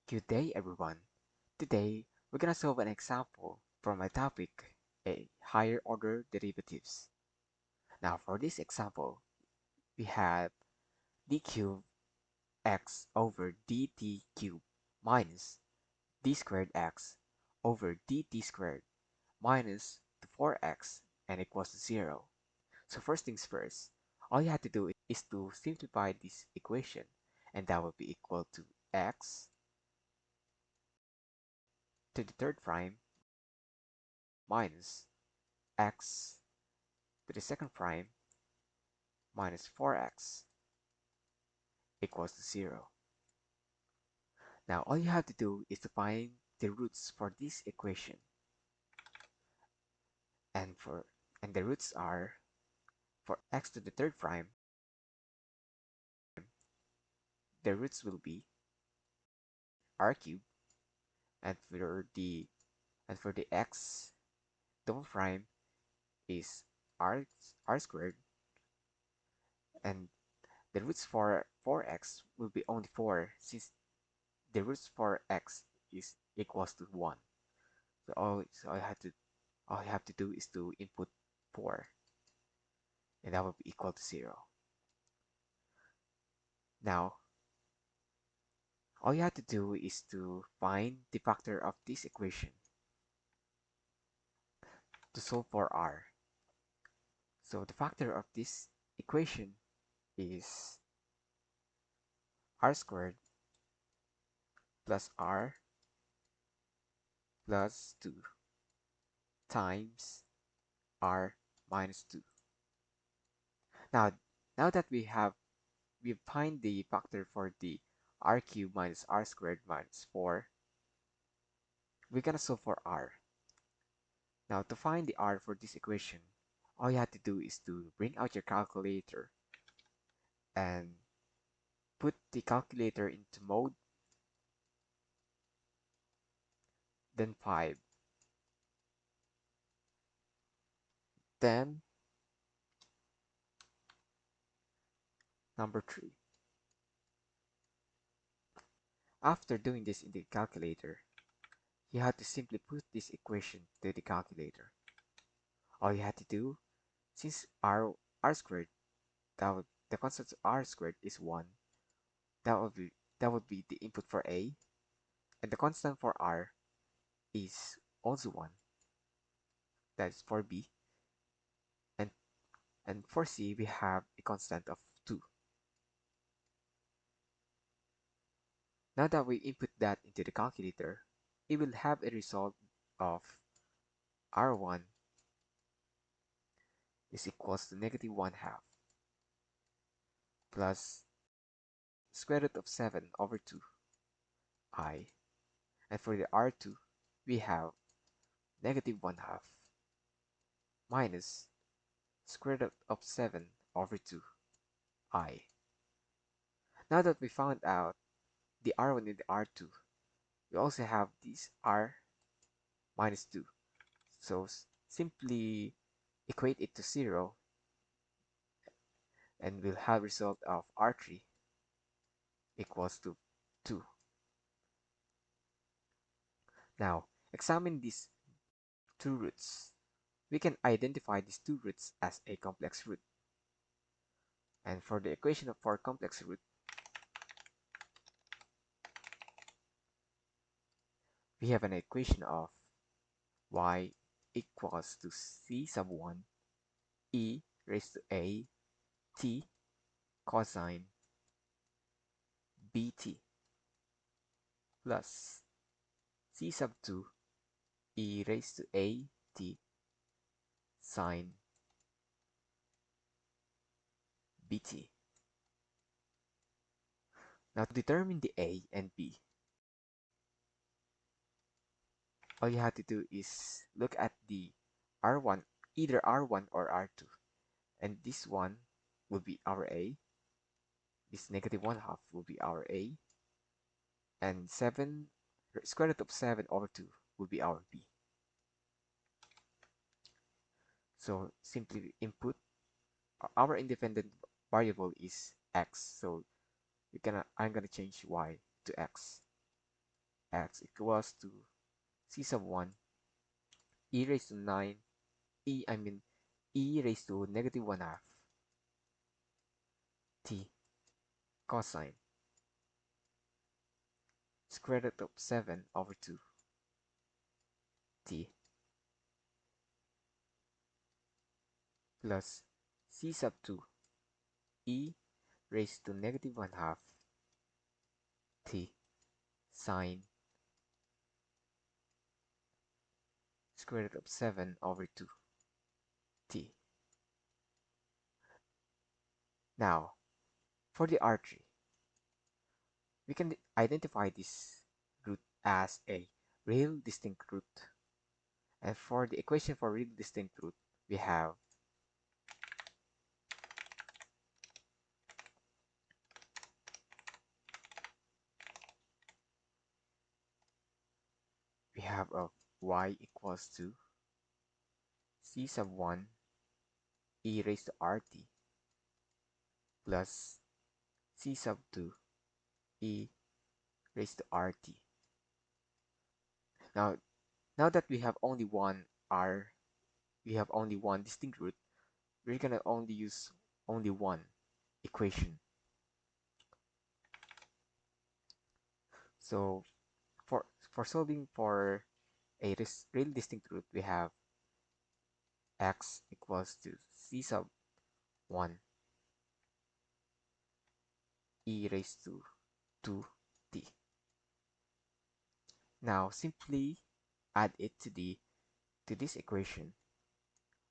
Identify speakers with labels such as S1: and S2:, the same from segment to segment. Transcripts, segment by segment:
S1: Good day, everyone. Today, we're gonna solve an example from my topic, a higher order derivatives. Now, for this example, we have d cubed x over dt cubed minus d squared x over dt squared minus the 4x and equals to 0. So first things first, all you have to do is to simplify this equation, and that will be equal to x to the third prime minus x to the second prime minus 4x equals to 0. Now all you have to do is to find the roots for this equation. And the roots are, for x to the third prime, the roots will be r cubed, and for the x double prime is r squared, and the roots for 4x will be only 4 since the roots for x is equals to 1. So all you have to do is to input 4, and that will be equal to 0. Now, all you have to do is to find the factor of this equation to solve for r. So the factor of this equation is r squared plus r plus 2 times r minus 2. Now, now that we find the factor for the r cubed minus r squared minus 4, we're gonna solve for r. Now, to find the r for this equation, all you have to do is to bring out your calculator and put the calculator into mode, then 5, then number 3. After doing this in the calculator, you have to simply put this equation to the calculator. All you have to do, since r squared, the constant r squared is 1, that would be the input for a, and the constant for r is also 1, that is for b, and for c we have a constant of 2. Now that we input that into the calculator, it will have a result of r1 is equals to negative 1 half plus square root of 7 over 2 I. And for the r2, we have negative 1 half minus square root of 7 over 2 I. Now that we found out the r1 and the r2, we also have this r minus 2. So simply equate it to 0, and we'll have result of r3 equals to 2. Now, examine these two roots. We can identify these two roots as a complex root. And for the equation for complex root, we have an equation of y equals to c sub 1 e raised to a t cosine bt plus c sub 2 e raised to a t sine bt. Now to determine the a and b, all you have to do is look at the r1, either r1 or r2, and this one will be our a, this negative 1 half will be our a, and 7 square root of 7 over 2 will be our b. So simply input our independent variable is x, so I'm gonna change y to x. x equals to c sub 1 e raised to 9 e raised to negative 1 half t cosine square root of 7 over 2 t plus c sub 2 e raised to negative 1 half t sine square root of 7 over 2 t. Now, for the R3, we can identify this root as a real distinct root. And for the equation for real distinct root, we have a y equals to c sub 1 e raised to rt plus c sub 2 e raised to rt. Now, now that we have only one r, we have only one distinct root, we're gonna only use only one equation. So for solving for a real distinct root, we have x equals to c sub 1 e raised to 2t. Now simply add it to this equation.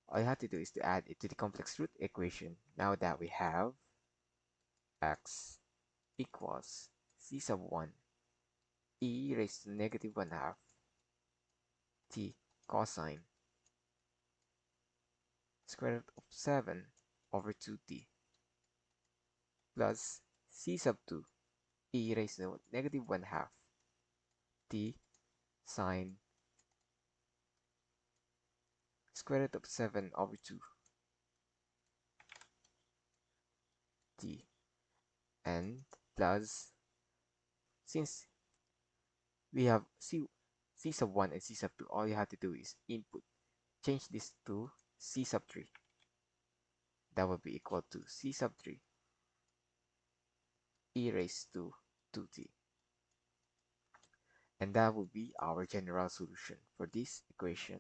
S1: All you have to do is to add it to the complex root equation. Now that we have x equals c sub 1 e raised to negative 1 half t cosine square root of 7 over 2t plus c sub 2 e raised to negative 1 half t sine square root of 7 over 2 t and plus, since we have c sub 1 and c sub 2, all you have to do is input, change this to c sub 3. That will be equal to c sub 3 e raised to 2t. And that will be our general solution for this equation.